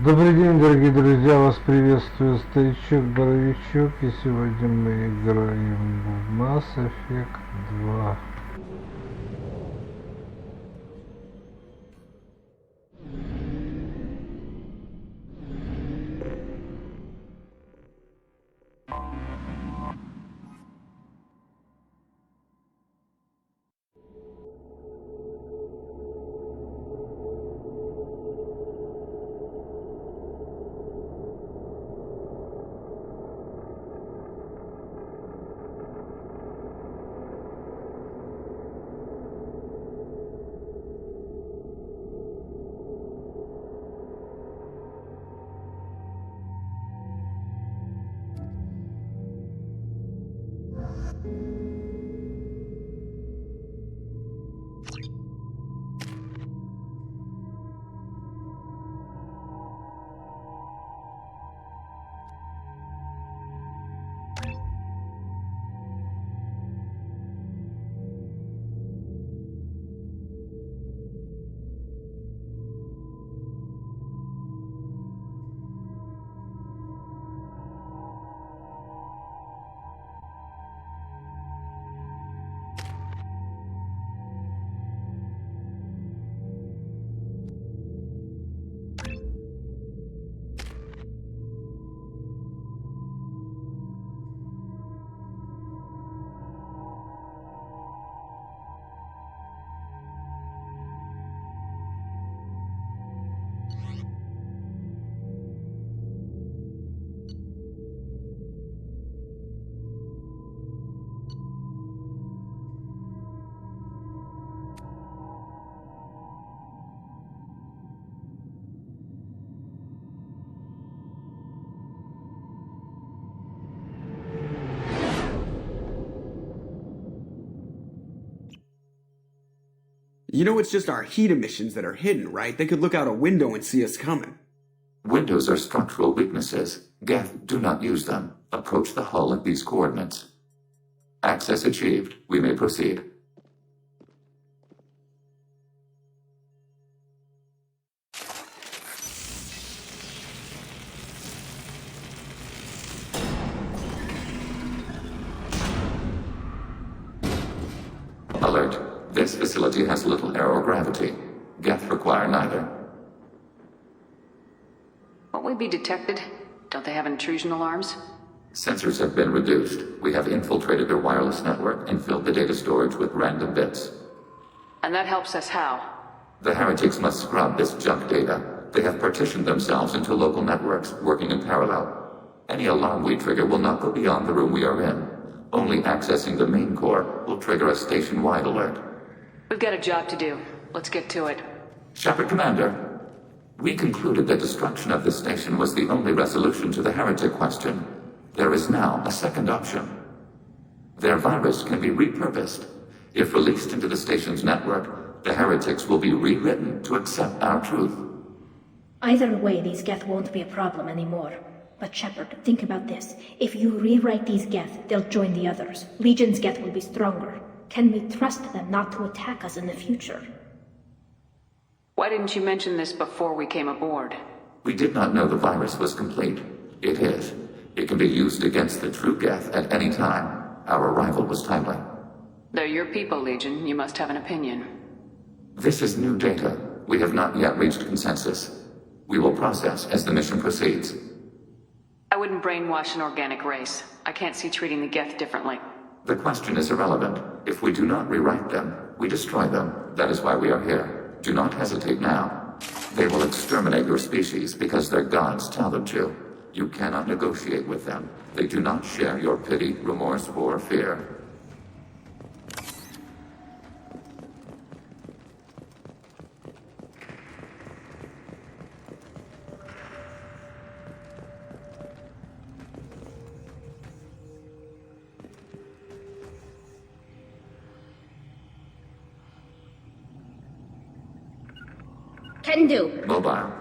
Добрый день, дорогие друзья, вас приветствует старичок-боровичок, и сегодня мы играем в Mass Effect 2. You know it's just our heat emissions that are hidden, right? They could look out a window and see us coming. Windows are structural weaknesses. Geth, do not use them. Approach the hull at these coordinates. Access achieved. We may proceed. Alert. This facility has little aerogravity. Geth require neither. Won't we be detected? Don't they have intrusion alarms? Sensors have been reduced. We have infiltrated their wireless network and filled the data storage with random bits. And that helps us how? The heretics must scrub this junk data. They have partitioned themselves into local networks, working in parallel. Any alarm we trigger will not go beyond the room we are in. Only accessing the main core will trigger a station-wide alert. We've got a job to do. Let's get to it. Shepard Commander, we concluded that destruction of the station was the only resolution to the heretic question. There is now a second option. Their virus can be repurposed. If released into the station's network, the heretics will be rewritten to accept our truth. Either way, these Geth won't be a problem anymore. But Shepard, think about this. If you rewrite these Geth, they'll join the others. Legion's Geth will be stronger. Can we trust them not to attack us in the future? Why didn't you mention this before we came aboard? We did not know the virus was complete. It is. It can be used against the true Geth at any time. Our arrival was timely. They're your people, Legion. You must have an opinion. This is new data. We have not yet reached consensus. We will process as the mission proceeds. I wouldn't brainwash an organic race. I can't see treating the Geth differently. The question is irrelevant. If we do not rewrite them, we destroy them. That is why we are here. Do not hesitate now. They will exterminate your species because their gods tell them to. You cannot negotiate with them. They do not share your pity, remorse, or fear. Can do. Mobile.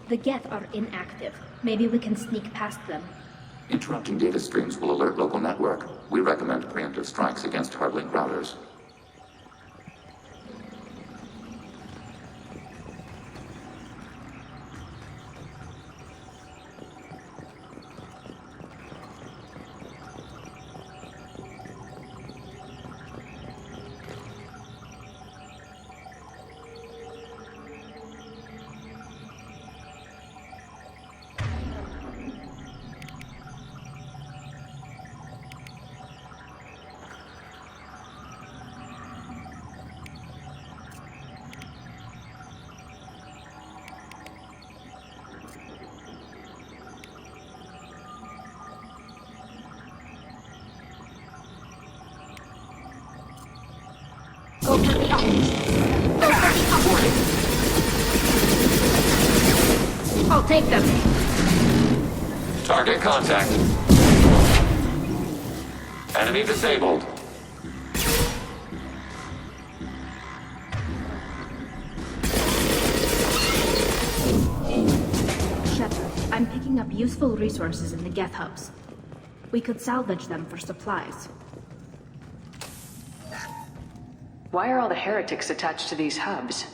The Geth are inactive. Maybe we can sneak past them. Interrupting data streams will alert local network. We recommend preemptive strikes against hardlink routers. I'll take them. Target contact. Enemy disabled. Shepard, I'm picking up useful resources in the Geth hubs. We could salvage them for supplies. Why are all the heretics attached to these hubs?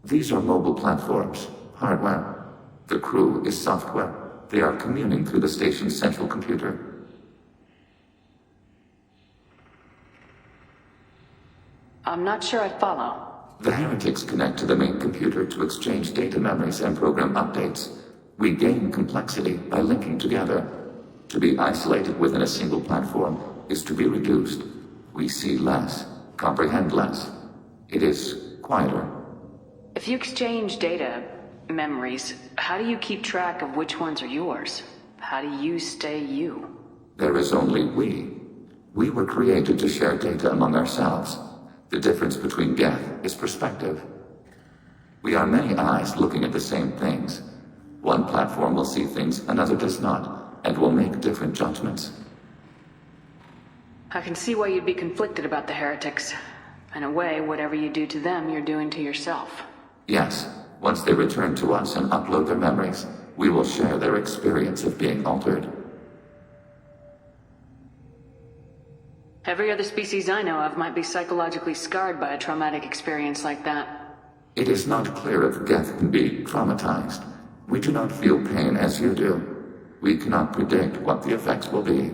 These are mobile platforms, hardware. The crew is software. They are communing through the station's central computer. I'm not sure I follow. The heretics connect to the main computer to exchange data memories and program updates. We gain complexity by linking together. To be isolated within a single platform is to be reduced. We see less, comprehend less. It is quieter. If you exchange data, memories, how do you keep track of which ones are yours? How do you stay you? There is only we. We were created to share data among ourselves. The difference between Geth is perspective. We are many eyes looking at the same things. One platform will see things another does not, and will make different judgments. I can see why you'd be conflicted about the heretics. In a way, whatever you do to them, you're doing to yourself. Yes, once they return to us and upload their memories, we will share their experience of being altered. Every other species I know of might be psychologically scarred by a traumatic experience like that. It is not clear if Geth can be traumatized. We do not feel pain as you do. We cannot predict what the effects will be.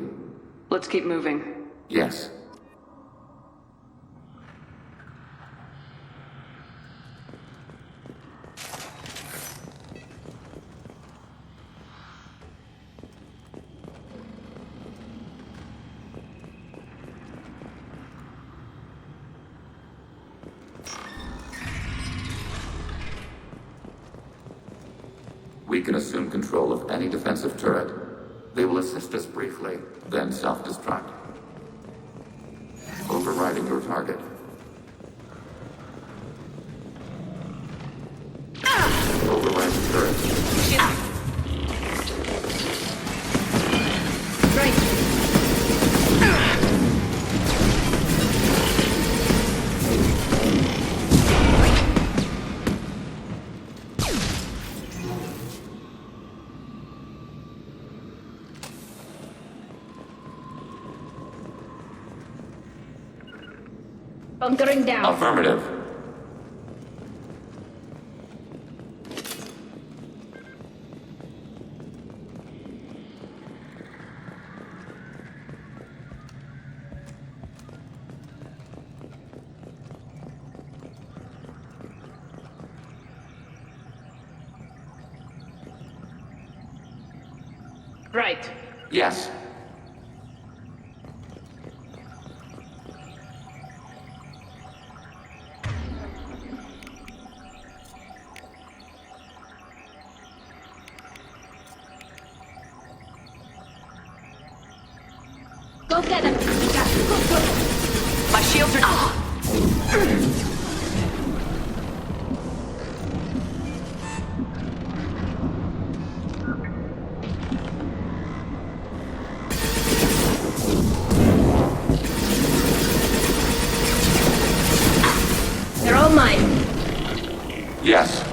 Let's keep moving. Yes. We can assume control of any defensive turret. They will assist us briefly, then self-destruct. Overriding your target. Override the turret. Bunkering down. Affirmative. Right. Yes. Go get him. Go. My shields are... They're all mine. Yes.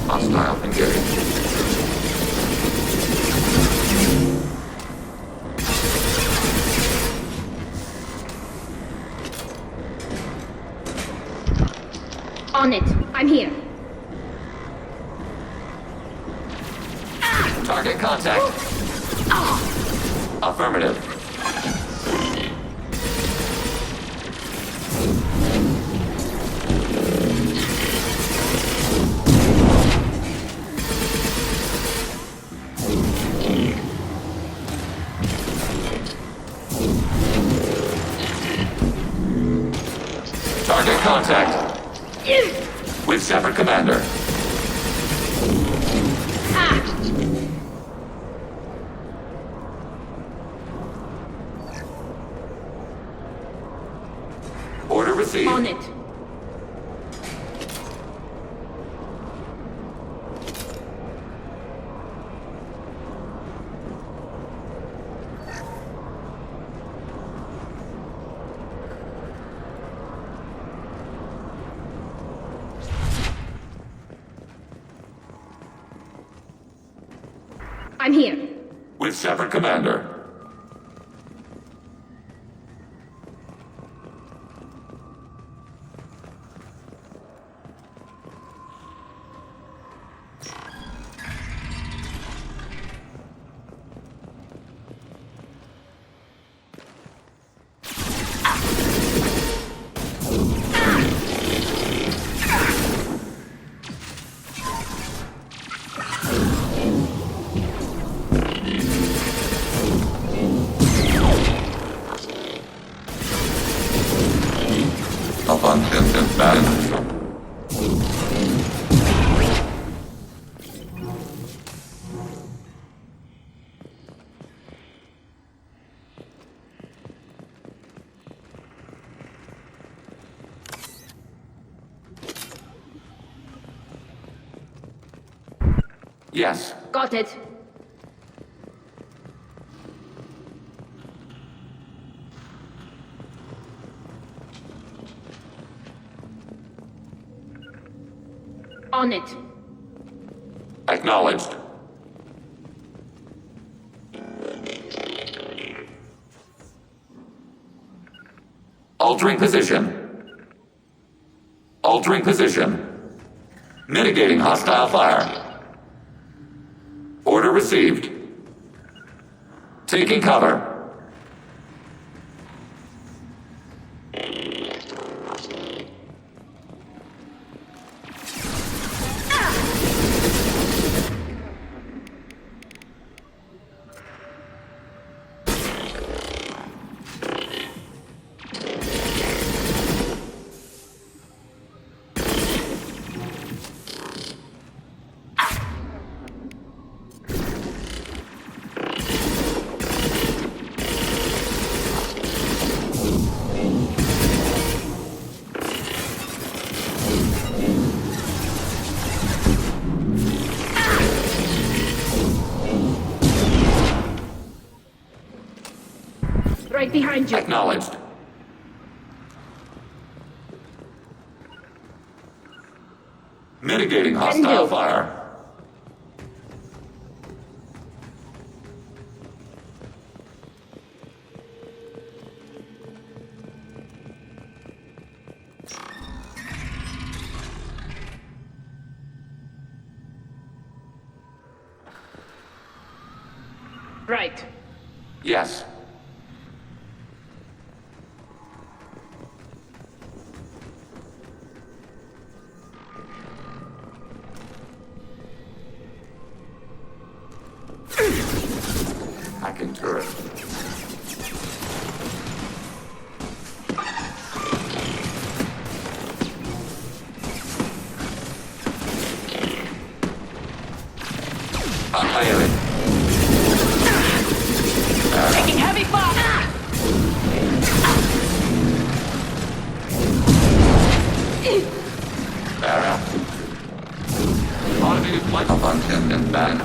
Hostile engaged. On it. I'm here. Target contact. Affirmative. Target contact. With Shepard Commander. Order received. On it. I'm here. With Shepard Commander. Abundant balance. Yes. Got it. On it. Acknowledged. Altering position. Altering position. Mitigating hostile fire. Order received. Taking cover. Right behind you. Acknowledged. Mitigating hostile fire. Right. Yes. Hacking turret. Annihilated. Taking heavy fire! Barra. Automated flight of untended ban.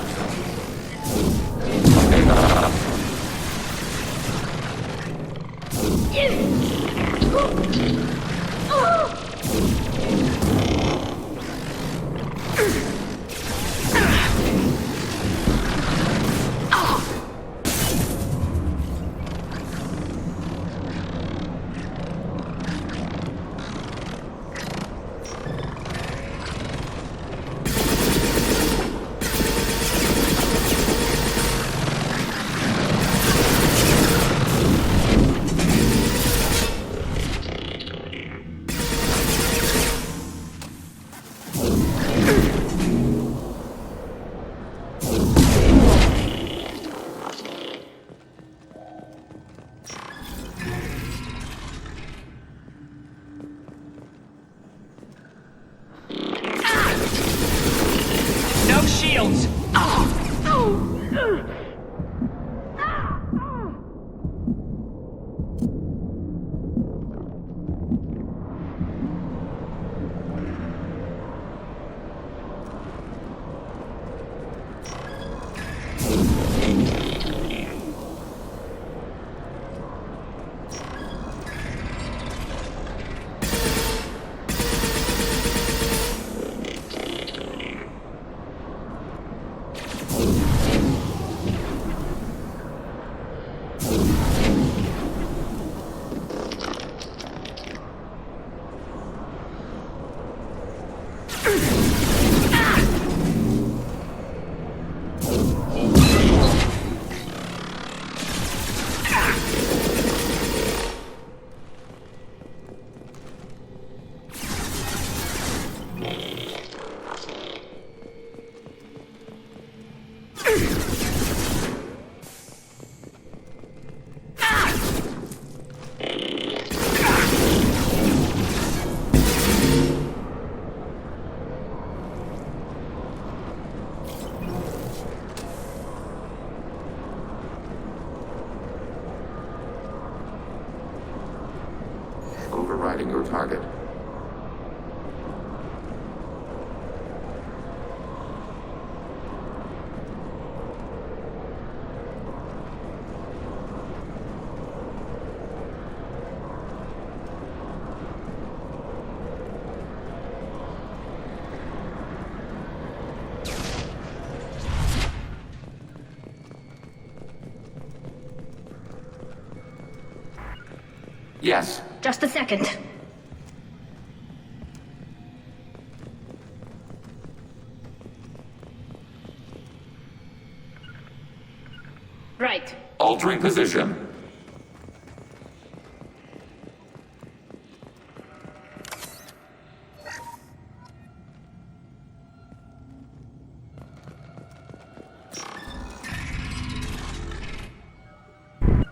overriding your target. Yes. Just a second. Right. Altering position.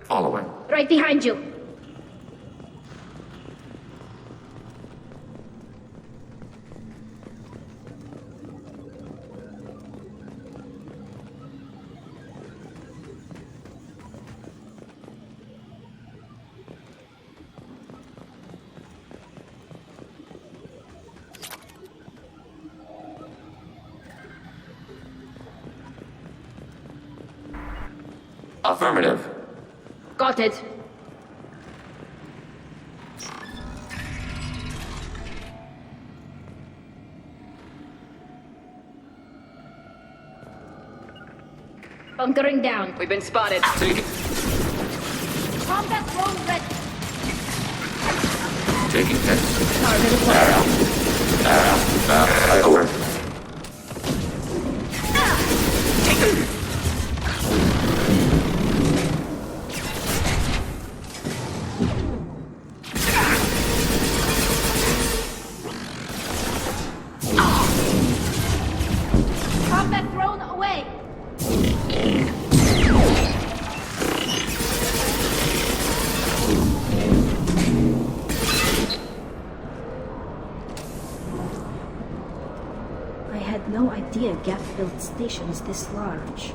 Following. Right behind you. Affirmative. Got it. Bunkering down. We've been spotted. Take it. Combat drone ready. Taking hits. Target acquired. Over. Combat drone away. I had no idea Gap-built stations this large.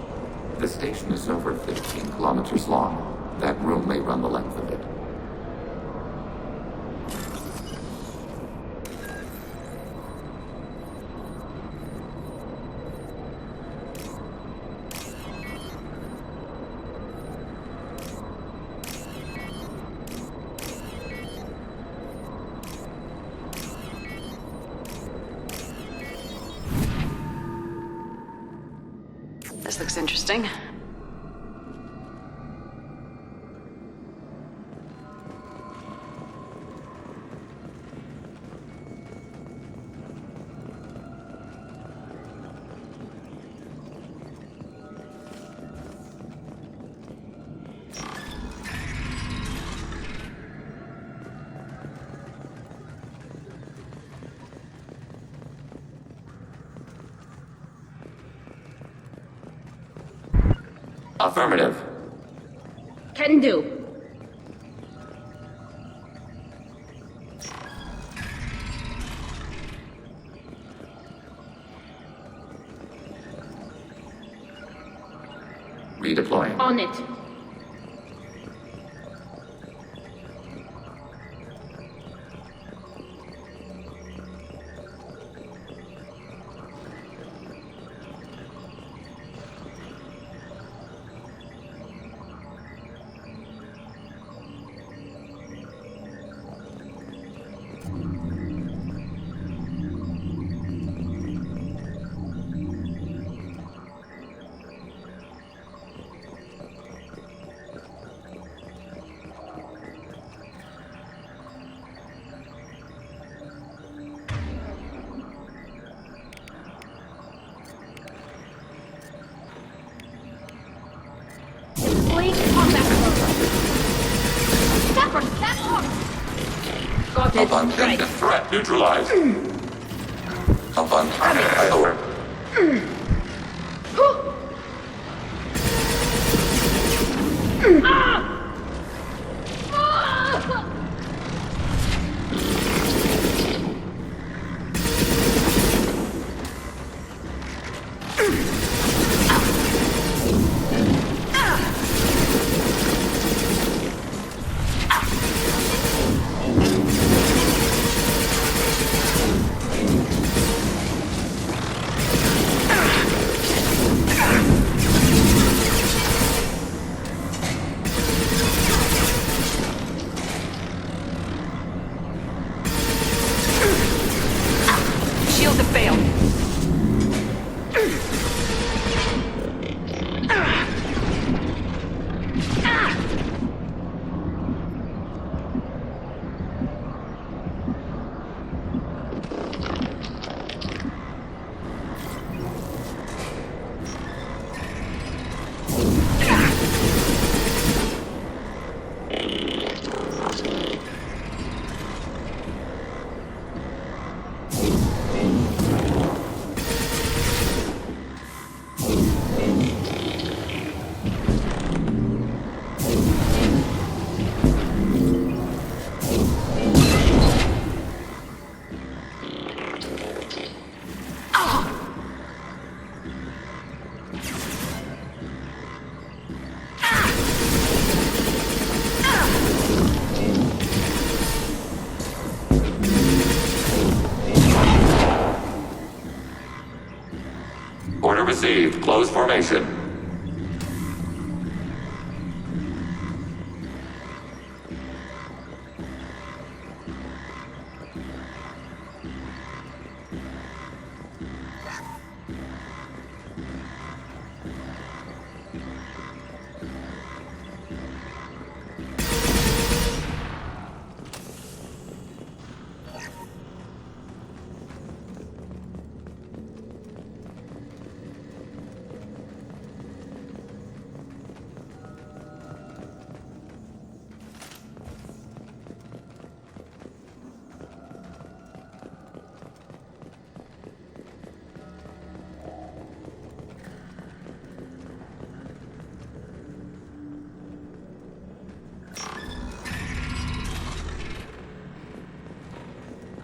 The station is over 15 kilometers long. That room may run the length of it. This looks interesting. Affirmative. Can do. Redeploying. On it. Deploying combat drone. Stafford, back off. Got it. Unbundling Right. threat neutralized. Unbundling over. have failed. Order received. Close formation.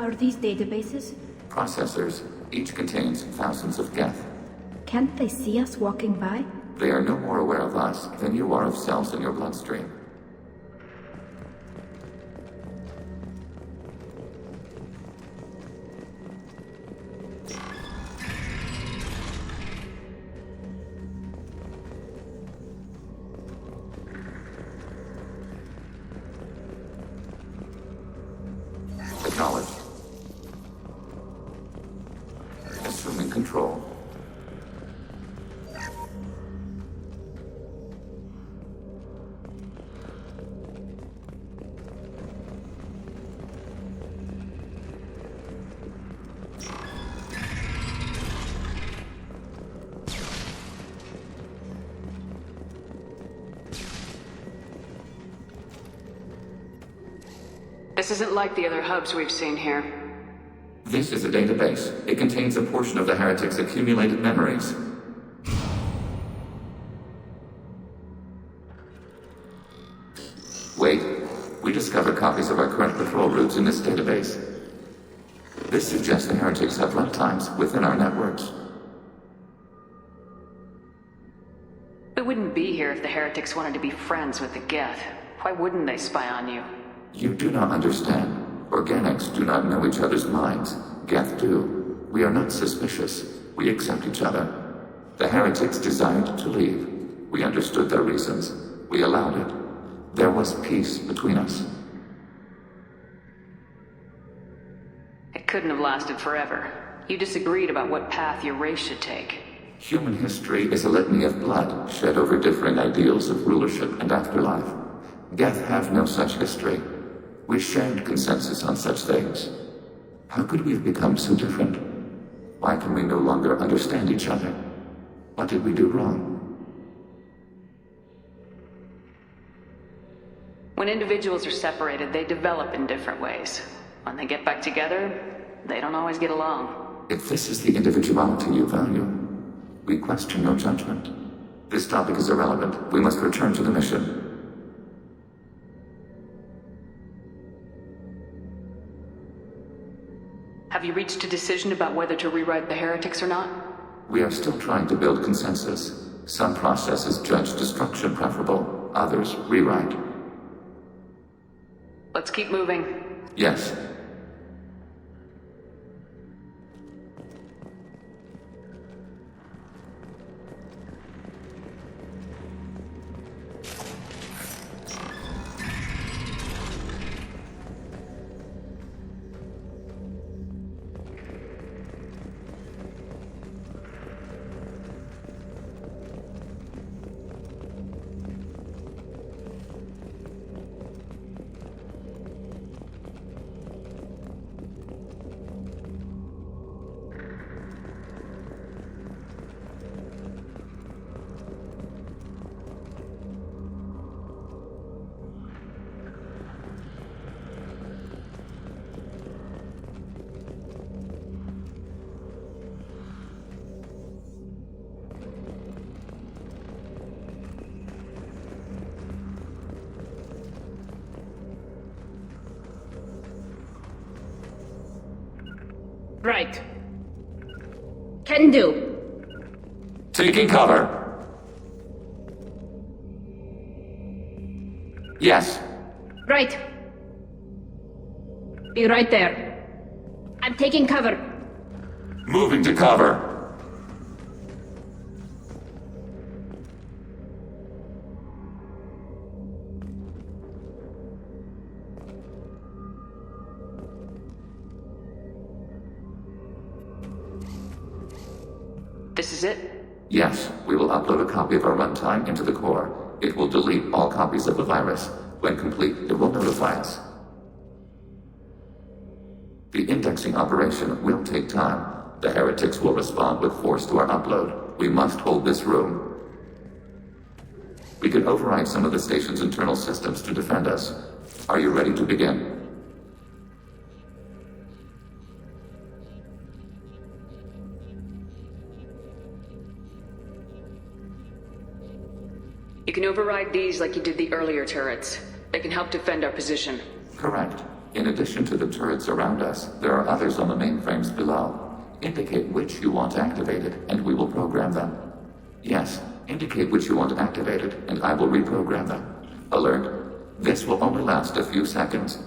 Are these databases? Processors. Each contains thousands of geth. Can't they see us walking by? They are no more aware of us than you are of cells in your bloodstream. Acknowledged. Assuming control. This isn't like the other hubs we've seen here. This is a database. It contains a portion of the heretic's accumulated memories. Wait. We discovered copies of our current patrol routes in this database. This suggests the heretics have runtimes within our networks. We wouldn't be here if the heretics wanted to be friends with the Geth. Why wouldn't they spy on you? You do not understand. Organics do not know each other's minds. Geth do. We are not suspicious. We accept each other. The heretics desired to leave. We understood their reasons. We allowed it. There was peace between us. It couldn't have lasted forever. You disagreed about what path your race should take. Human history is a litany of blood shed over differing ideals of rulership and afterlife. Geth have no such history. We shared consensus on such things. How could we have become so different? Why can we no longer understand each other? What did we do wrong? When individuals are separated, they develop in different ways. When they get back together, they don't always get along. If this is the individuality you value, we question your judgment. This topic is irrelevant. We must return to the mission. Have you reached a decision about whether to rewrite the heretics or not? We are still trying to build consensus. Some processes judge destruction preferable, others rewrite. Let's keep moving. Yes. Right. Can do. Taking cover. Yes. Right. Be right there. I'm taking cover. Moving to cover. This is it? Yes, we will upload a copy of our runtime into the core. It will delete all copies of the virus. When complete, it will notify us. The indexing operation will take time. The heretics will respond with force to our upload. We must hold this room. We can override some of the station's internal systems to defend us. Are you ready to begin? You can override these like you did the earlier turrets. They can help defend our position. Correct. In addition to the turrets around us, there are others on the mainframes below. Indicate which you want activated, and we will program them. Yes, indicate which you want activated, and I will reprogram them. Alert. This will only last a few seconds.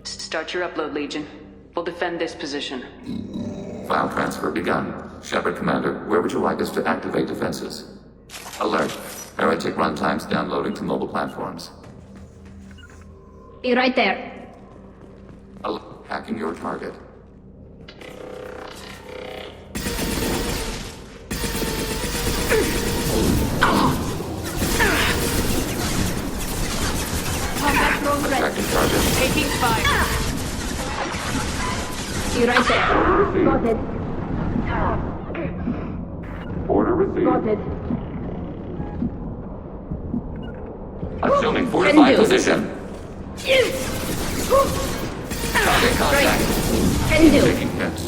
Start your upload, Legion. We'll defend this position. File transfer begun. Shepard Commander, where would you like us to activate defenses? Alert. Heretic runtimes downloading to mobile platforms. Be right there. Alert. Hacking your target. Combat drone ready. Attacking target. Taking fire. Be right there. Spotted. Order received. Spotted. Assuming fortified do. position. Target contact. Can do. Taking hits.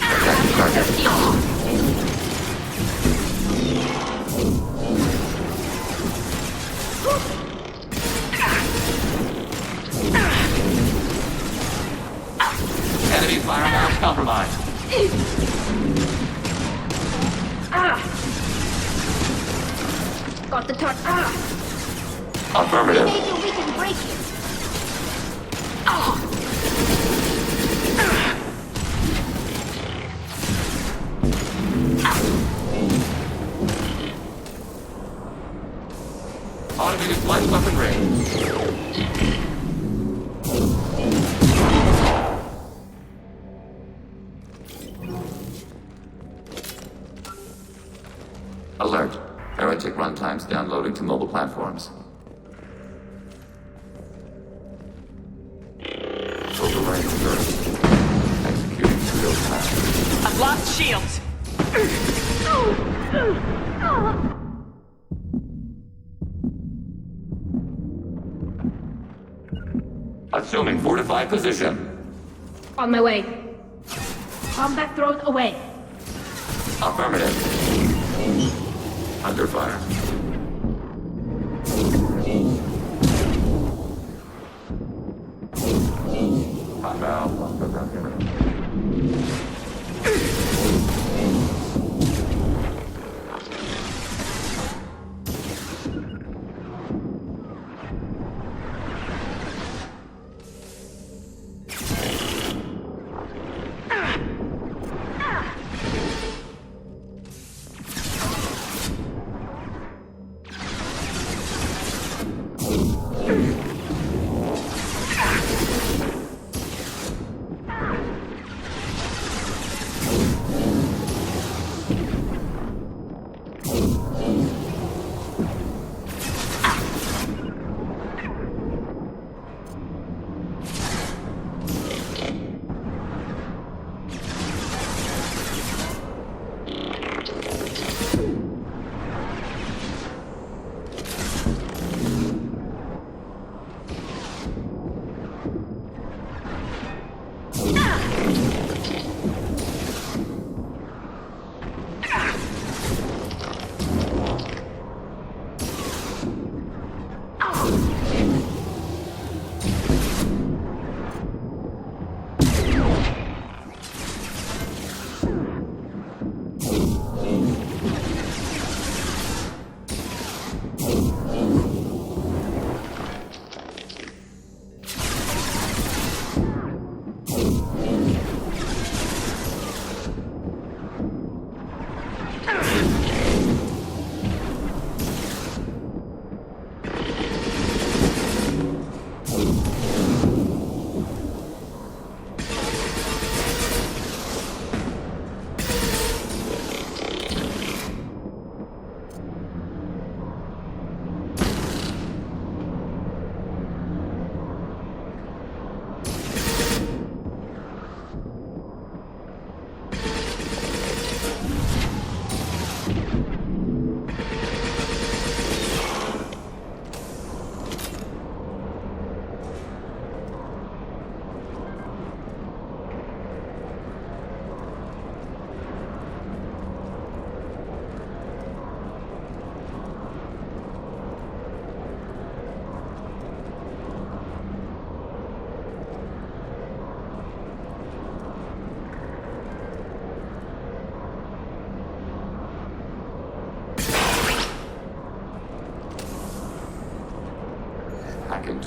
Attacking target. Enemy firearms compromised. Got the target. Affirmative. Maybe we can break it. Automated flight weapon range. Alert. Heretic runtimes downloading to mobile platforms. Overriding alert. Executing serial task. I've lost shields. Assuming fortified position. On my way. Combat drone away. Affirmative. Under fire. I'm out.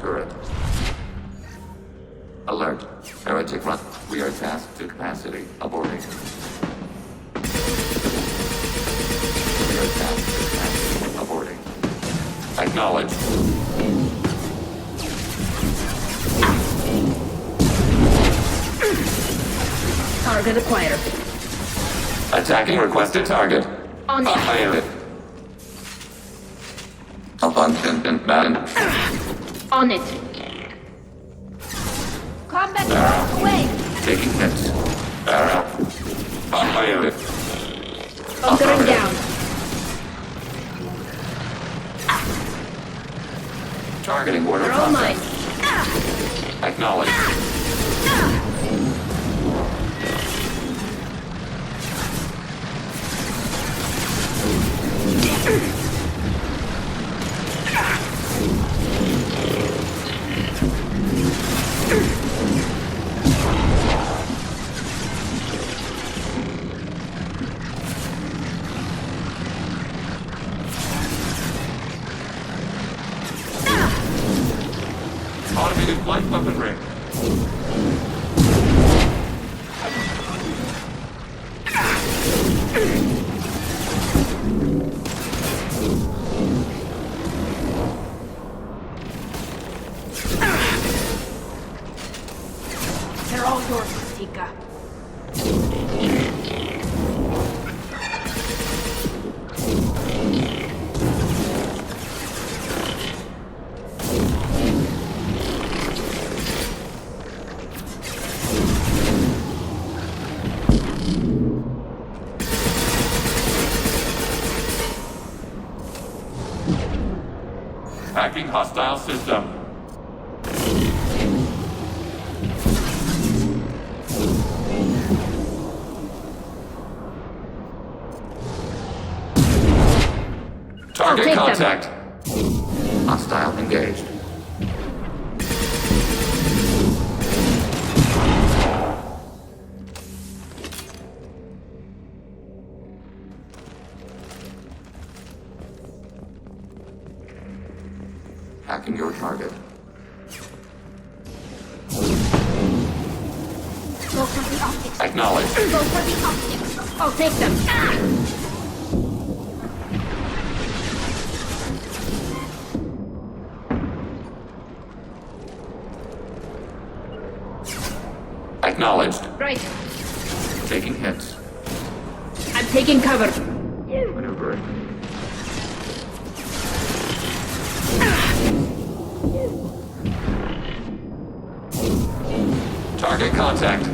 turret. Alert. Heretic run. We are tasked to capacity. Aborting. We are tasked to capacity. Aborting. Acknowledged. Target acquired. Attacking requested target. On it. Failed. Abundant man. On it. Combat away. Taking hits. Barrel. Failed. Bunkering down. Targeting order They're all mine. process. Acknowledged. Automated light weaponry. They're all yours, Tika. Hacking hostile system. Target take them. contact. Hostile engaged. Hacking your target. Go for the optics. Acknowledged. Go for the optics. I'll take them. Acknowledged. Right. Taking hits. I'm taking cover. Maneuvering. Target contact.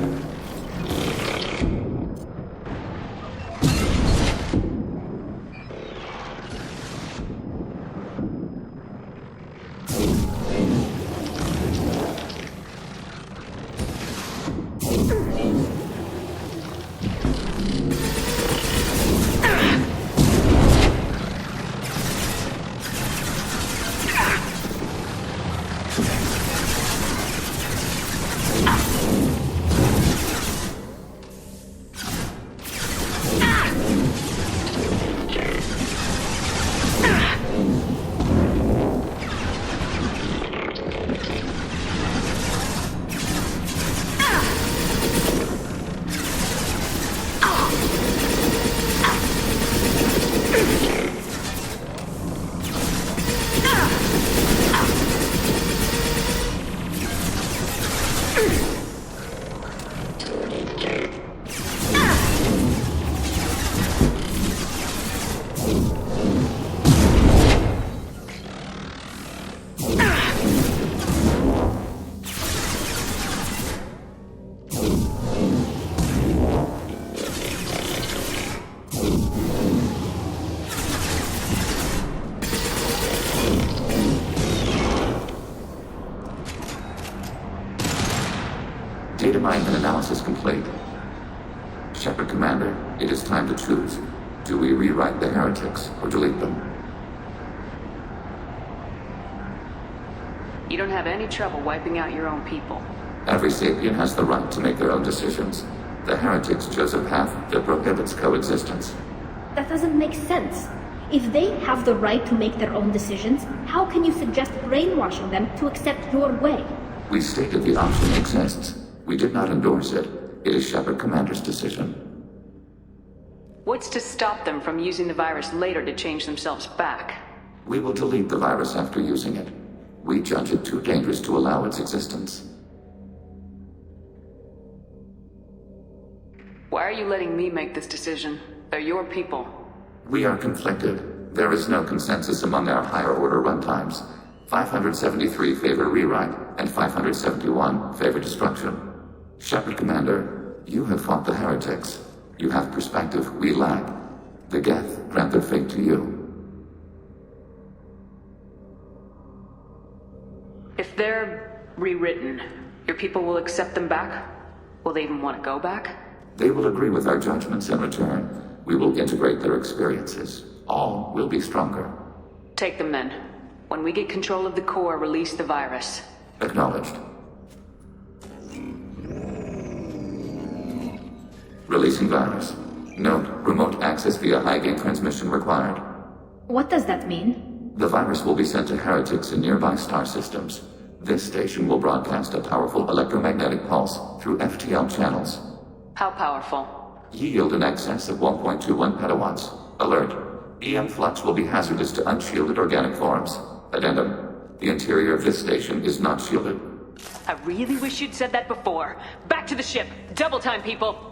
Data mine and analysis complete. Shepard Commander, it is time to choose. Do we rewrite the heretics or delete them? You don't have any trouble wiping out your own people. Every sapient has the right to make their own decisions. The heretics chose a path that prohibits coexistence. That doesn't make sense. If they have the right to make their own decisions, how can you suggest brainwashing them to accept your way? We stated the option exists. We did not endorse it. It is Shepard Commander's decision. What's to stop them from using the virus later to change themselves back? We will delete the virus after using it. We judge it too dangerous to allow its existence. Why are you letting me make this decision? They're your people. We are conflicted. There is no consensus among our higher order runtimes. 573 favor rewrite, and 571 favor destruction. Shepard Commander, you have fought the heretics. You have perspective we lack. The Geth grant their fate to you. If they're rewritten, your people will accept them back? Will they even want to go back? They will agree with our judgments in return. We will integrate their experiences. All will be stronger. Take them then. When we get control of the core, release the virus. Acknowledged. Releasing virus. Note, remote access via high-gain transmission required. What does that mean? The virus will be sent to heretics in nearby star systems. This station will broadcast a powerful electromagnetic pulse through FTL channels. How powerful? Yield in excess of 1.21 petawatts. Alert. EM flux will be hazardous to unshielded organic forms. Addendum. The interior of this station is not shielded. I really wish you'd said that before. Back to the ship. Double time, people.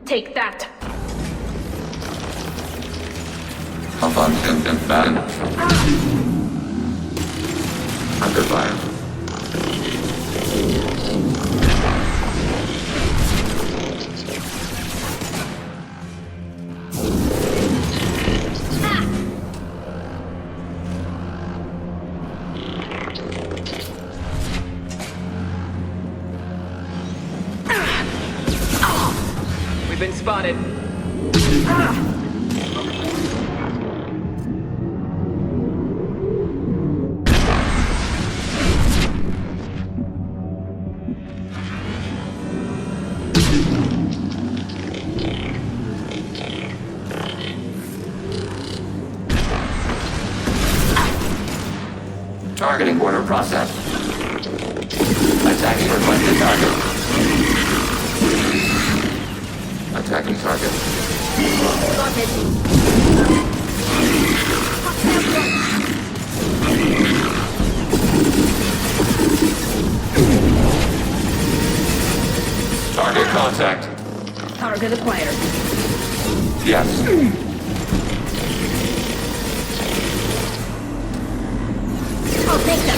Take that. Abundant man. Under fire. We've been spotted. Targeting order process. Attacking requested target. Attacking target. Target contact. Target acquired. Yes. I'll take them.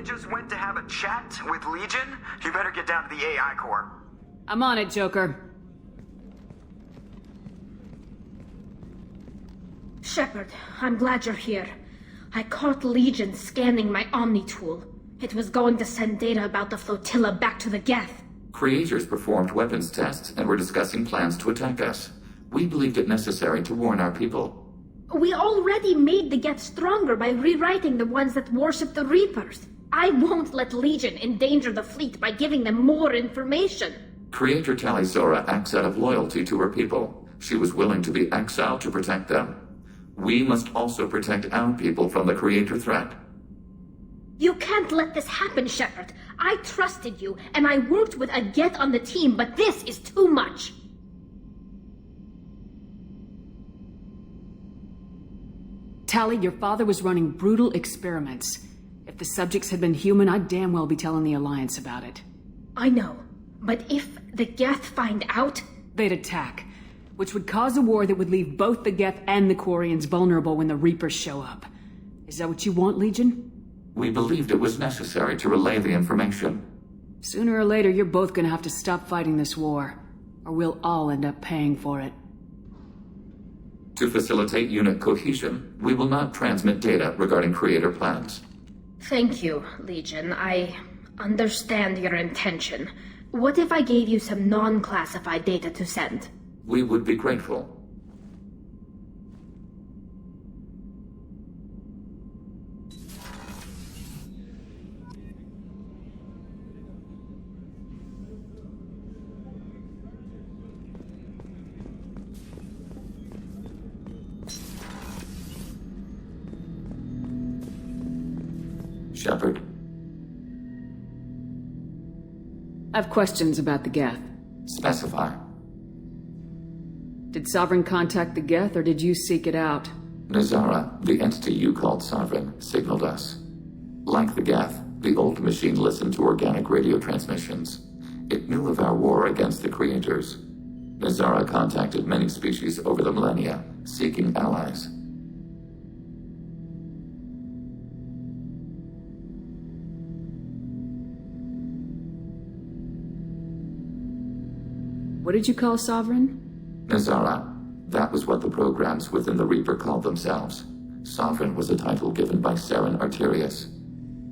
just went to have a chat with Legion, you better get down to the AI core. I'm on it, Joker. Shepard, I'm glad you're here. I caught Legion scanning my Omni tool. It was going to send data about the flotilla back to the Geth. Creators performed weapons tests and were discussing plans to attack us. We believed it necessary to warn our people. We already made the Geth stronger by rewriting the ones that worship the Reapers. I won't let Legion endanger the fleet by giving them more information. Creator Talizora acts out of loyalty to her people. She was willing to be exiled to protect them. We must also protect our people from the Creator threat. You can't let this happen, Shepard. I trusted you, and I worked with a Geth on the team, but this is too much. Tally, your father was running brutal experiments. If the subjects had been human, I'd damn well be telling the Alliance about it. I know, but if the Geth find out... They'd attack, which would cause a war that would leave both the Geth and the Quarians vulnerable when the Reapers show up. Is that what you want, Legion? We believed it was necessary to relay the information. Sooner or later, you're both gonna have to stop fighting this war, or we'll all end up paying for it. To facilitate unit cohesion, we will not transmit data regarding Creator plans. Thank you, Legion. I understand your intention. What if I gave you some non-classified data to send? We would be grateful. Shepard. I have questions about the Geth. Specify. Did Sovereign contact the Geth, or did you seek it out? Nazara, the entity you called Sovereign, signaled us. Like the Geth, the old machine listened to organic radio transmissions. It knew of our war against the Creators. Nazara contacted many species over the millennia, seeking allies. What did you call Sovereign? Nazara. That was what the programs within the Reaper called themselves. Sovereign was a title given by Saren Arterius.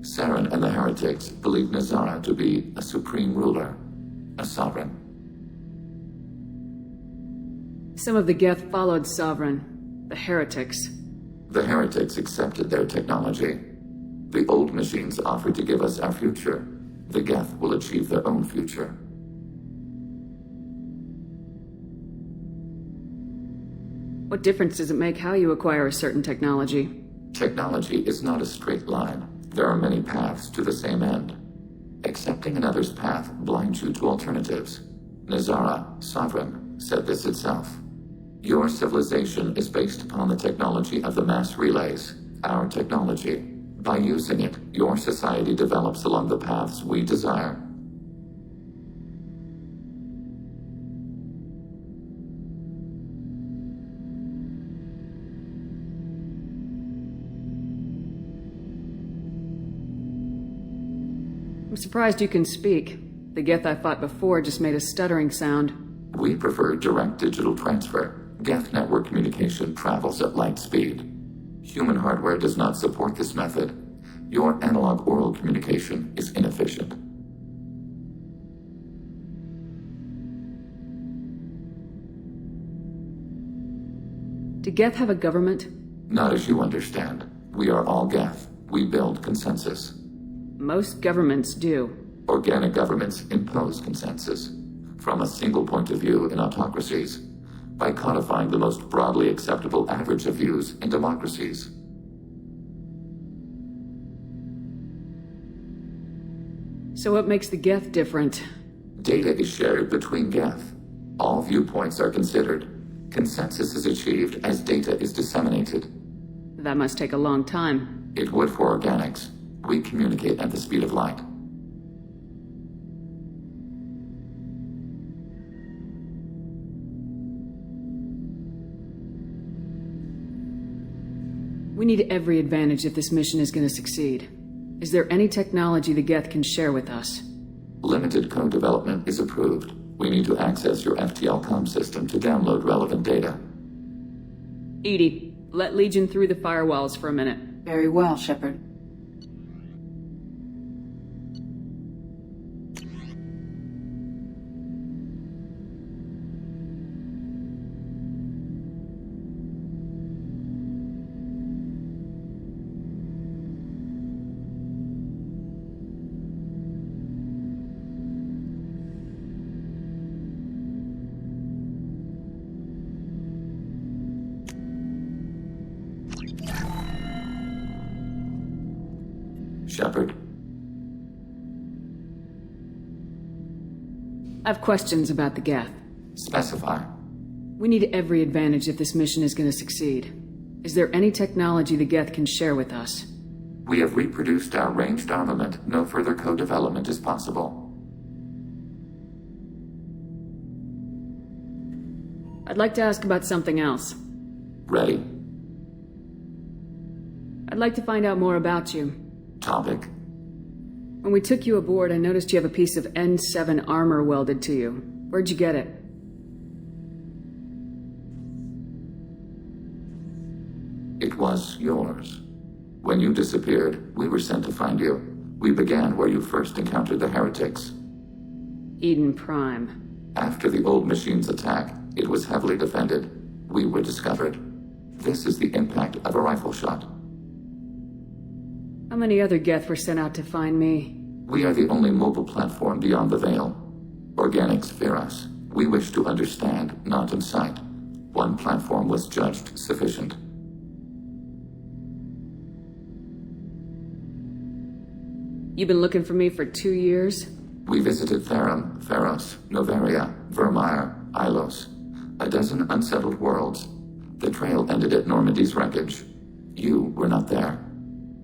Saren and the heretics believed Nazara to be a supreme ruler, a sovereign. Some of the Geth followed Sovereign, the heretics. The heretics accepted their technology. The old machines offered to give us our future. The Geth will achieve their own future. What difference does it make how you acquire a certain technology? Technology is not a straight line. There are many paths to the same end. Accepting another's path blinds you to alternatives. Nazara, Sovereign, said this itself. Your civilization is based upon the technology of the mass relays, our technology. By using it, your society develops along the paths we desire. I'm surprised you can speak. The Geth I fought before just made a stuttering sound. We prefer direct digital transfer. Geth network communication travels at light speed. Human hardware does not support this method. Your analog oral communication is inefficient. Do Geth have a government? Not as you understand. We are all Geth. We build consensus. Most governments do. Organic governments impose consensus. From a single point of view in autocracies. By codifying the most broadly acceptable average of views in democracies. So what makes the Geth different? Data is shared between Geth. All viewpoints are considered. Consensus is achieved as data is disseminated. That must take a long time. It would for organics. We communicate at the speed of light. We need every advantage if this mission is going to succeed. Is there any technology the Geth can share with us? Limited code development is approved. We need to access your FTL comm system to download relevant data. Edie, let Legion through the firewalls for a minute. Very well, Shepard. Shepard, I have questions about the Geth. specify. We need every advantage if this mission is going to succeed. Is there any technology the Geth can share with us? We have reproduced our ranged armament. No further code development is possible. I'd like to ask about something else. Ready. I'd like to find out more about you. Topic. When we took you aboard, I noticed you have a piece of N7 armor welded to you. Where'd you get it? It was yours. When you disappeared, we were sent to find you. We began where you first encountered the heretics. Eden Prime. After the old machine's attack, it was heavily defended. We were discovered. This is the impact of a rifle shot. How many other Geth were sent out to find me? We are the only mobile platform beyond the Veil. Organics fear us. We wish to understand, not incite. One platform was judged sufficient. You've been looking for me for 2 years? We visited Therum, Theros, Novaria, Vermeer, Ilos. A dozen unsettled worlds. The trail ended at Normandy's wreckage. You were not there.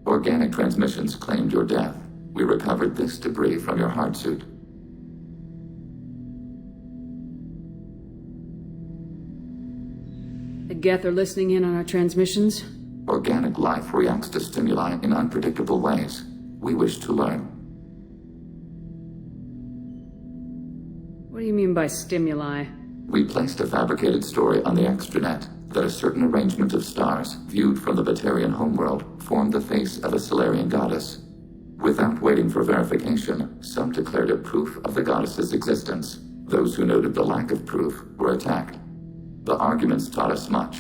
Organic transmissions claimed your death. We recovered this debris from your hard suit. The Geth are listening in on our transmissions? Organic life reacts to stimuli in unpredictable ways. We wish to learn. What do you mean by stimuli? We placed a fabricated story on the extranet that a certain arrangement of stars, viewed from the Batarian homeworld, formed the face of a Solarian goddess. Without waiting for verification, some declared it proof of the goddess's existence. Those who noted the lack of proof were attacked. The arguments taught us much.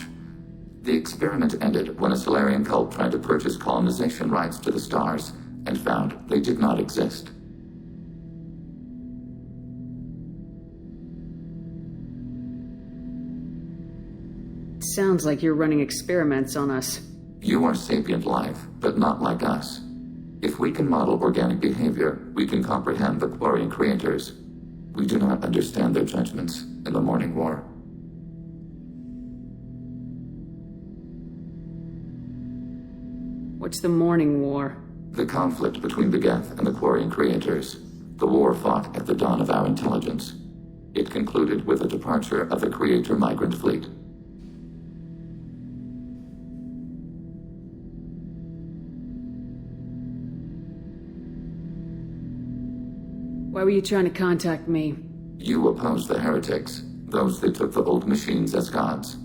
The experiment ended when a Solarian cult tried to purchase colonization rights to the stars and found they did not exist. Sounds like you're running experiments on us. You are sapient life, but not like us. If we can model organic behavior, we can comprehend the Quarian creators. We do not understand their judgments in the Morning War. What's the Morning War? The conflict between the Geth and the Quarian creators. The war fought at the dawn of our intelligence. It concluded with the departure of the Creator migrant fleet. Why were you trying to contact me? You opposed the heretics, those that took the old machines as gods.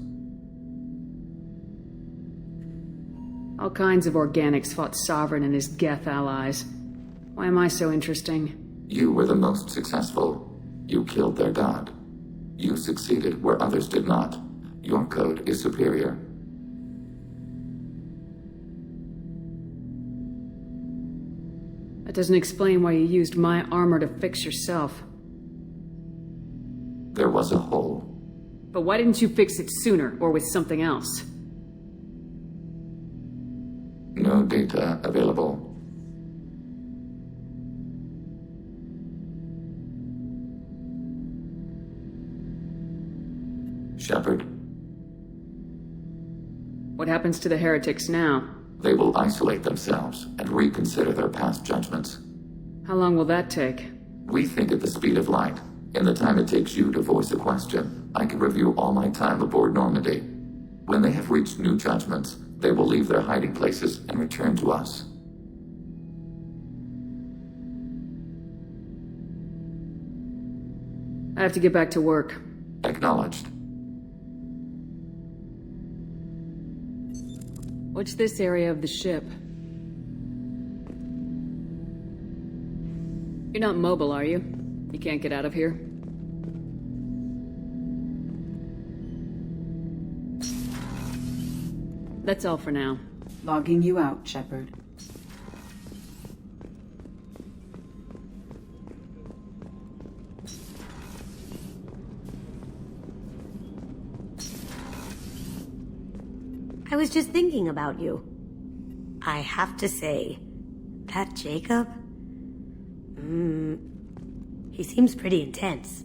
All kinds of organics fought Sovereign and his Geth allies. Why am I so interesting? You were the most successful. You killed their god. You succeeded where others did not. Your code is superior. That doesn't explain why you used my armor to fix yourself. There was a hole. But why didn't you fix it sooner, or with something else? No data available. Shepard, What happens to the heretics now? they will isolate themselves and reconsider their past judgments. How long will that take? We think at the speed of light. In the time it takes you to voice a question, I can review all my time aboard Normandy. When they have reached new judgments, they will leave their hiding places and return to us. I have to get back to work. Acknowledged. What's this area of the ship? You're not mobile, are you? You can't get out of here? That's all for now. Logging you out, Shepard. I was just thinking about you. I have to say, that Jacob... he seems pretty intense.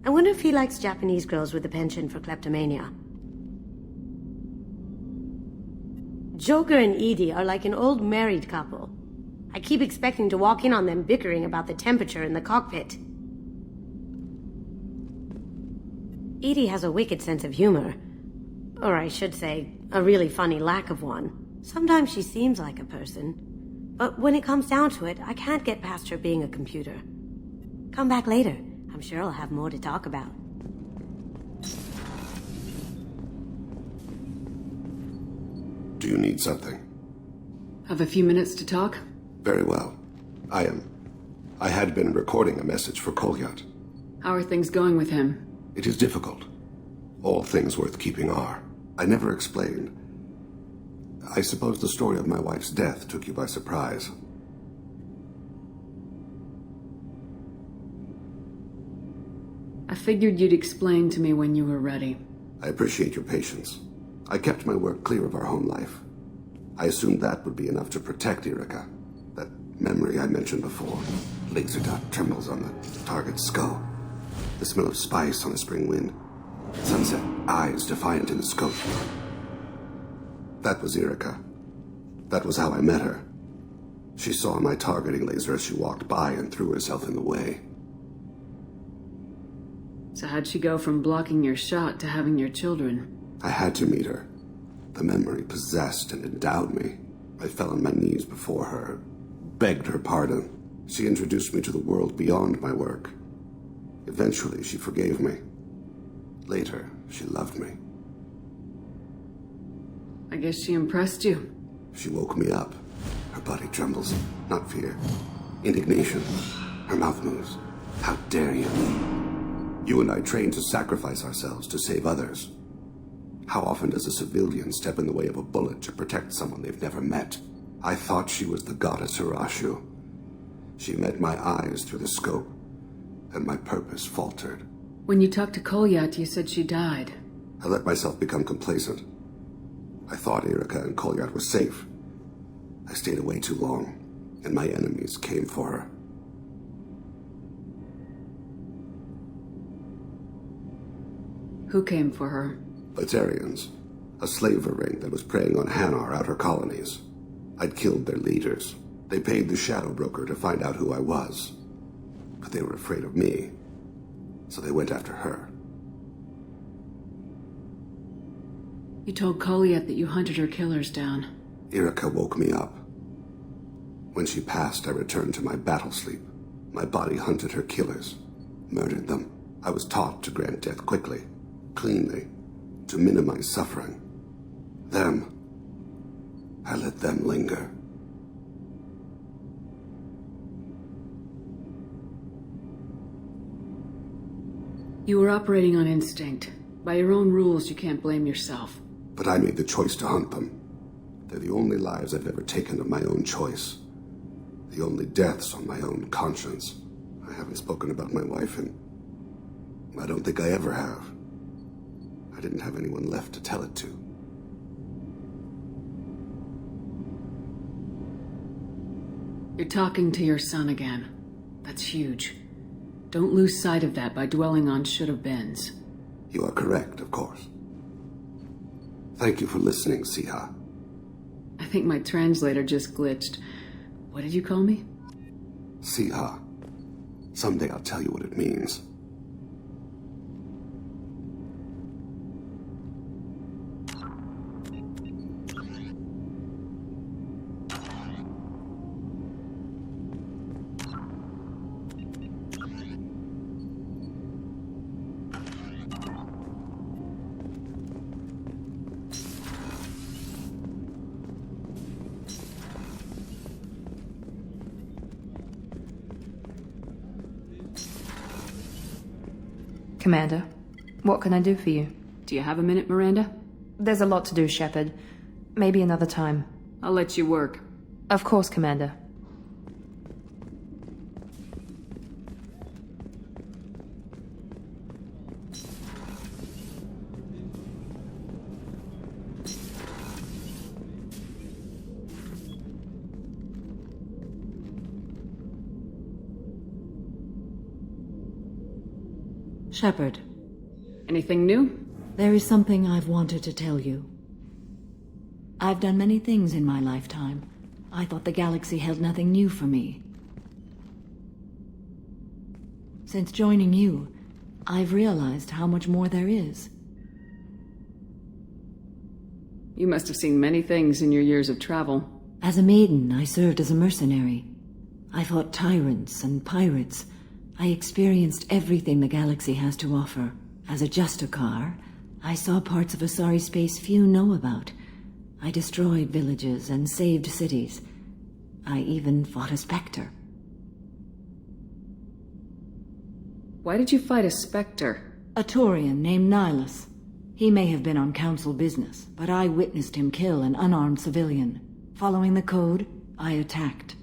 I wonder if he likes Japanese girls with a penchant for kleptomania. Joker and Edie are like an old married couple. I keep expecting to walk in on them bickering about the temperature in the cockpit. Edie has a wicked sense of humor. Or I should say, a really funny lack of one. Sometimes she seems like a person. But when it comes down to it, I can't get past her being a computer. Come back later. I'm sure I'll have more to talk about. Do you need something? Have a few minutes to talk? Very well. I had been recording a message for Kolyat. How are things going with him? It is difficult. All things worth keeping are. I never explained. I suppose the story of my wife's death took you by surprise. I figured you'd explain to me when you were ready. I appreciate your patience. I kept my work clear of our home life. I assumed that would be enough to protect Erica. That memory I mentioned before. Laser dot trembles on the target's skull. The smell of spice on a spring wind. Sunset eyes defiant in the scope. That was Erica. That was how I met her. She saw my targeting laser as she walked by and threw herself in the way. So how'd she go from blocking your shot to having your children? I had to meet her. The memory possessed and endowed me. I fell on my knees before her, begged her pardon. She introduced me to the world beyond my work. Eventually, she forgave me. Later, she loved me. I guess she impressed you. She woke me up. Her body trembles. Not fear. Indignation. Her mouth moves. How dare you? You and I trained to sacrifice ourselves to save others. How often does a civilian step in the way of a bullet to protect someone they've never met? I thought she was the goddess Hirashu. She met my eyes through the scope, and my purpose faltered. When you talked to Kolyat, you said she died. I let myself become complacent. I thought Erica and Kolyat were safe. I stayed away too long, and my enemies came for her. Who came for her? Batarians, a slaver ring that was preying on Hanar outer colonies. I'd killed their leaders. They paid the shadow broker to find out who I was. But they were afraid of me, so they went after her. You told Kolyat that you hunted her killers down. Erica woke me up. When she passed, I returned to my battle sleep. My body hunted her killers, murdered them. I was taught to grant death quickly, cleanly, to minimize suffering. I let them linger. You were operating on instinct. By your own rules, you can't blame yourself. But I made the choice to hunt them. They're the only lives I've ever taken of my own choice. The only deaths on my own conscience. I haven't spoken about my wife, and I don't think I ever have. I didn't have anyone left to tell it to. You're talking to your son again. That's huge. Don't lose sight of that by dwelling on should-have-beens. You are correct, of course. Thank you for listening, Siha. I think my translator just glitched. What did you call me? Siha. Someday I'll tell you what it means. Commander, what can I do for you? Do you have a minute, Miranda? There's a lot to do, Shepard. Maybe another time. I'll let you work. Of course, Commander. Shepard. Anything new? There is something I've wanted to tell you. I've done many things in my lifetime. I thought the galaxy held nothing new for me. Since joining you, I've realized how much more there is. You must have seen many things in your years of travel. As a maiden, I served as a mercenary. I fought tyrants and pirates. I experienced everything the galaxy has to offer. As a Justicar, I saw parts of Asari space few know about. I destroyed villages and saved cities. I even fought a Spectre. Why did you fight a Spectre? A Taurian named Nihilus. He may have been on Council business, but I witnessed him kill an unarmed civilian. Following the code, I attacked.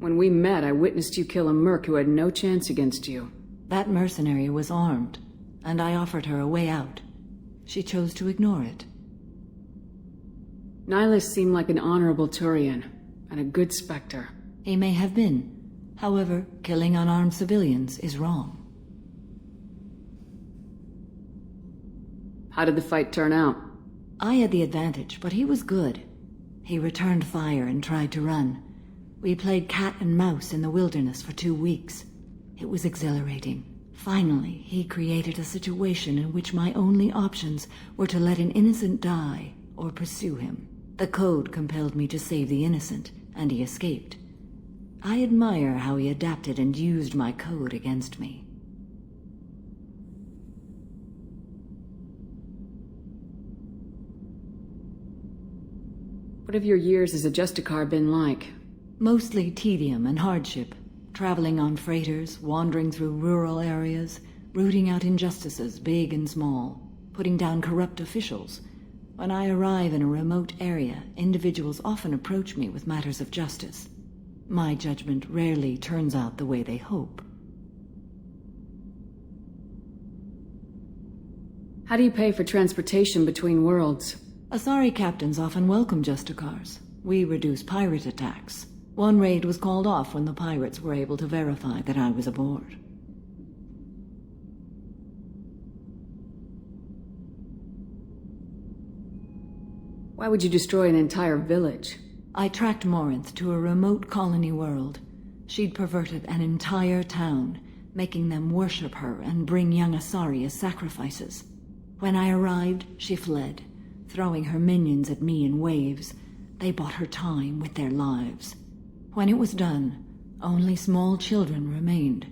When we met, I witnessed you kill a merc who had no chance against you. That mercenary was armed, and I offered her a way out. She chose to ignore it. Nihilus seemed like an honorable Turian, and a good Spectre. He may have been. However, killing unarmed civilians is wrong. How did the fight turn out? I had the advantage, but he was good. He returned fire and tried to run. We played cat and mouse in the wilderness for 2 weeks. It was exhilarating. Finally, he created a situation in which my only options were to let an innocent die or pursue him. The code compelled me to save the innocent, and he escaped. I admire how he adapted and used my code against me. What have your years as a Justicar been like? Mostly tedium and hardship. Traveling on freighters, wandering through rural areas, rooting out injustices big and small, putting down corrupt officials. When I arrive in a remote area, individuals often approach me with matters of justice. My judgment rarely turns out the way they hope. How do you pay for transportation between worlds? Asari captains often welcome Justicars. We reduce pirate attacks. One raid was called off when the pirates were able to verify that I was aboard. Why would you destroy an entire village? I tracked Morinth to a remote colony world. She'd perverted an entire town, making them worship her and bring young Asari as sacrifices. When I arrived, she fled, throwing her minions at me in waves. They bought her time with their lives. When it was done, only small children remained.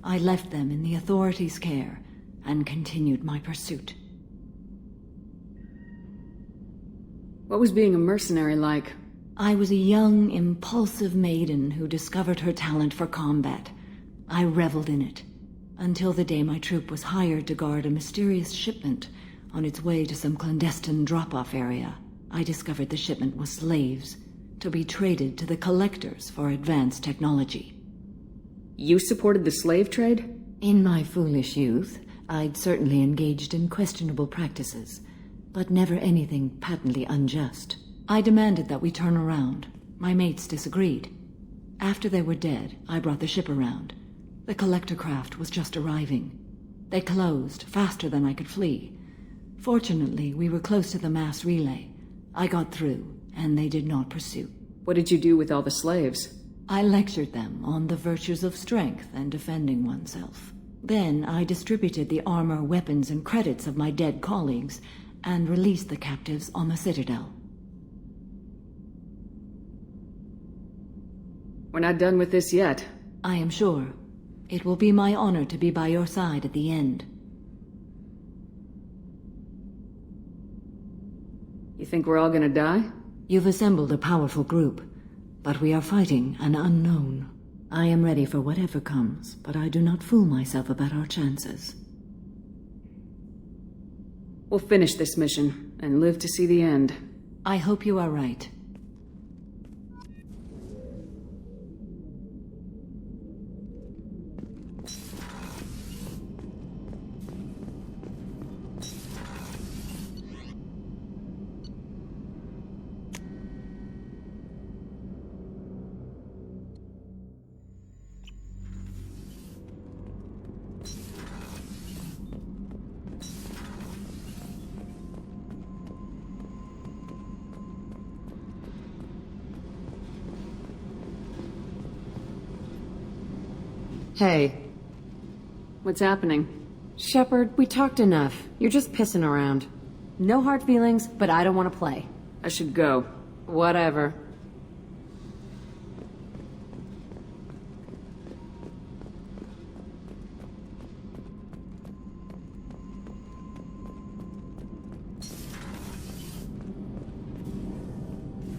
I left them in the authorities' care and continued my pursuit. What was being a mercenary like? I was a young, impulsive maiden who discovered her talent for combat. I reveled in it, until the day my troop was hired to guard a mysterious shipment on its way to some clandestine drop-off area. I discovered the shipment was slaves, to be traded to the collectors for advanced technology. You supported the slave trade? In my foolish youth, I'd certainly engaged in questionable practices, but never anything patently unjust. I demanded that we turn around. My mates disagreed. After they were dead, I brought the ship around. The collector craft was just arriving. They closed faster than I could flee. Fortunately, we were close to the mass relay. I got through, and they did not pursue. What did you do with all the slaves? I lectured them on the virtues of strength and defending oneself. Then I distributed the armor, weapons, and credits of my dead colleagues, and released the captives on the Citadel. We're not done with this yet. I am sure. It will be my honor to be by your side at the end. You think we're all gonna die? You've assembled a powerful group, but we are fighting an unknown. I am ready for whatever comes, but I do not fool myself about our chances. We'll finish this mission and live to see the end. I hope you are right. Hey. What's happening? Shepard, we talked enough. You're just pissing around. No hard feelings, but I don't want to play. I should go. Whatever.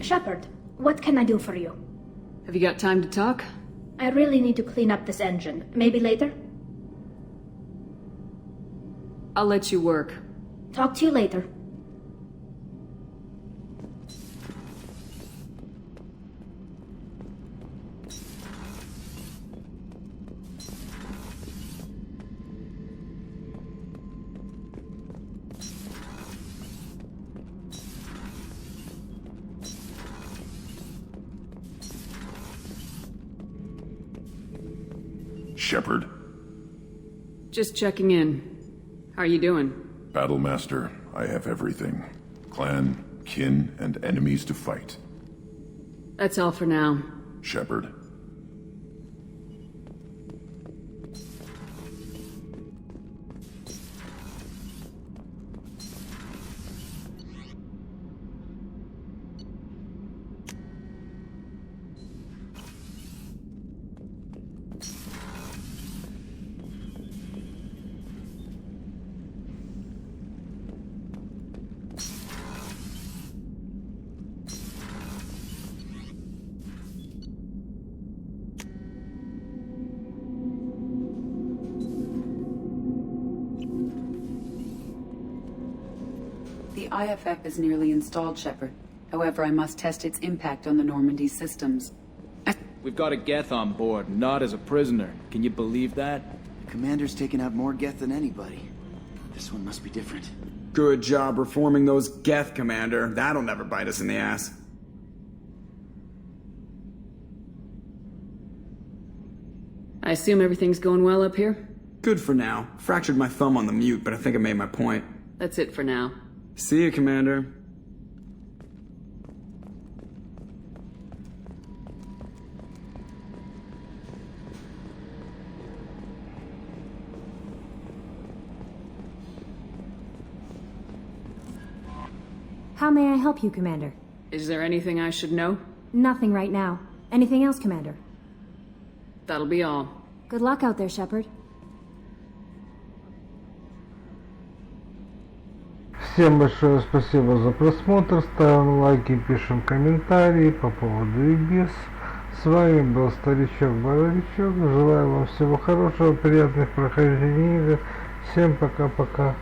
Shepard, what can I do for you? Have you got time to talk? I really need to clean up this engine. Maybe later? I'll let you work. Talk to you later. Shepard. Just checking in. How are you doing? Battlemaster, I have everything. Clan, kin, and enemies to fight. That's all for now. Shepard. The IFF is nearly installed, Shepard. However, I must test its impact on the Normandy systems. We've got a Geth on board, not as a prisoner. Can you believe that? The commander's taken out more Geth than anybody. This one must be different. Good job reforming those Geth, Commander. That'll never bite us in the ass. I assume everything's going well up here? Good for now. Fractured my thumb on the mute, but I think I made my point. That's it for now. See you, Commander. How may I help you, Commander? Is there anything I should know? Nothing right now. Anything else, Commander? That'll be all. Good luck out there, Shepard. Всем большое спасибо за просмотр, ставим лайки, пишем комментарии по поводу и без. С вами был Старичок-Боровичок, желаю вам всего хорошего, приятных прохождений игр, всем пока-пока.